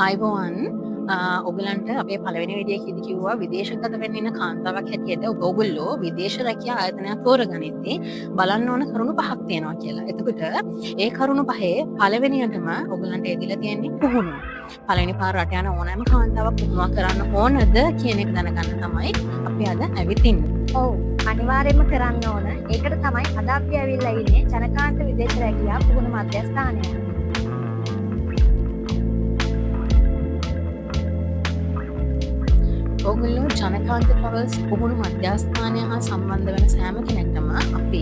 අයිබෝවන් ඔගලන්ට අපේ පළවෙනි විදියේදී කිව්වා විදේශගත වෙන්න ඉන්න කාන්තාවක් හැටියට ඔයගොල්ලෝ විදේශ රැකියා ආයතනයක් තෝරගනිද්දී බලන්න ඕන කරුණු පහක් තියෙනවා කියලා. එතකොට ඒ කරුණු පහේ පළවෙනියටම ඔයගලන්ට එදිලා තියෙන්නේ පුහුණුව. පළවෙනි පාර රට යන ඕනෑම කාන්තාවක් පුහුණුවක් කරන්න ඕනද කියන එක දැනගන්න තමයි අපි අද ඇවිත් ඔව් අනිවාර්යයෙන්ම කරන්න ඕන. ඒකට තමයි අද අපි ඇවිල්ලා ඉන්නේ ජනකාන්ත විදේශ රැකියා පුහුණු මධ්‍යස්ථානය. ඔගොල්ලෝ ජනකාන්ත ට්‍රැවල්ස් පුහුණු මධ්‍යස්ථානය හා සම්බන්ධ වෙන සෑම කෙනෙක්ටම අපි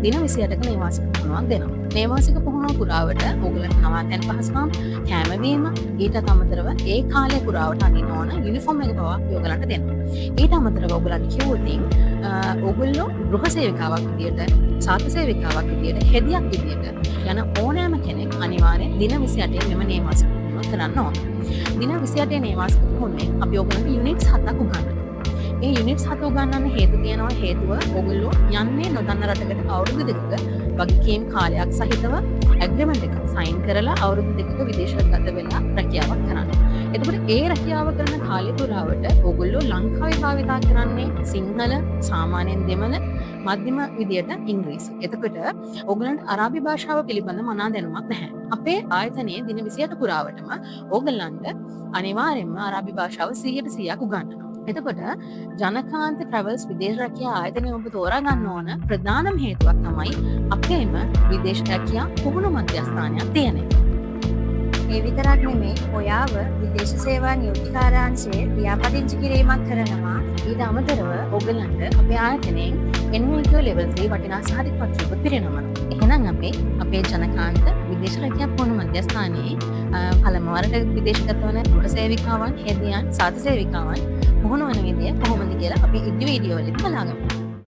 දින 28ක නේවාසික පුහුණුවක් දෙනවා. නේවාසික පුහුණුව පුරාවට ඔයගලන්ට නවාතැන් පහසුකම්, කැමවීම, ඊට අමතරව ඒ කාලය පුරාවට අඳින්න ඕන යුනිෆෝම් එක පවා අපි ඔයගලන්ට දෙනවා. ඊට අමතරව ඔයගලන්ට කිව්වොතින් ඔයගොල්ලෝ ගෘහ සේවිකාවක් විදියට, සාත්‍ය සේවිකාවක් විදියට, හෙදියක් විදියට යන ඕනෑම කෙනෙක් අනිවාර්යෙන් දින 28 මෙම නේවාසික පුහුණුව කරන්න ඕන. දින 28 නේවාසික පුහුණුවේ අපි ඔයගලන්ට යුනිට්ස් 7ක් උගන්වනවා. මේ යුනිට්ස් 7 උගන්වන්න හේතු තියෙනවා. හේතුව ඔයගොල්ලෝ යන්නේ නොදන්න රටකට අවුරුදු දෙකක වගකීම් කාලයක් සහිතව ඇග්‍රීමන්ට් එකක් සයින් කරලා අවුරුදු දෙකක විදේශගත වෙලා රැකියාවක් කරන්න. එතකොට ඒ රැකියාව කරන කාලය පුරාවට ඔයගොල්ලෝ ලංකාවේ භාවිතා කරන්නේ සිංහල, සාමාන්‍යයෙන් දෙමළ, මධ්‍යම විදියට ඉංග්‍රීසි. එතකොට ඔයගලන්ට අරාබි භාෂාව පිළිබඳ මනා දැනුමක් නැහැ. අපේ ආයතනයේ දින 28 පුරාවටම ඔයගලන්ට අනිවාර්යයෙන්ම අරාබි භාෂාව 100% උගන්වනවා. එතකොට ජනකාන්ත ට්‍රැවල්ස් විදේශ රැකියා ආයතනය ඔබ තෝරා ගන්න ඕන ප්‍රධානම හේතුවක් තමයි අපේම විදේශ රැකියා පුහුණු මධ්‍යස්ථානයක් තියෙනවා. ඒ විතරක් නෙමෙයි, ඔයාව විදේශ සේවා නියුක්ති කාර්යාංශයේ ලියාපදිංචි කිරීමක් කරනවා. ඊට අමතරව ඔයගලන්ට අපේ ආයතනයෙන් NVQ level 3 වටිනා සහතික පත්‍රයක් පිරිනමනවා. එහෙනම් අපේ ජනකාන්ත විදේශ රැකියා පුහුණු මධ්‍යස්ථානයේ පළමු වරට විදේශගත වන ගෘහ සේවිකාවන්, හෙදියන්, සාත්‍ය සේවිකාවන් පුහුණු වන විදිය කොහොමද කියලා අපි ඉදිරි වීඩියෝ වලින් බලමු.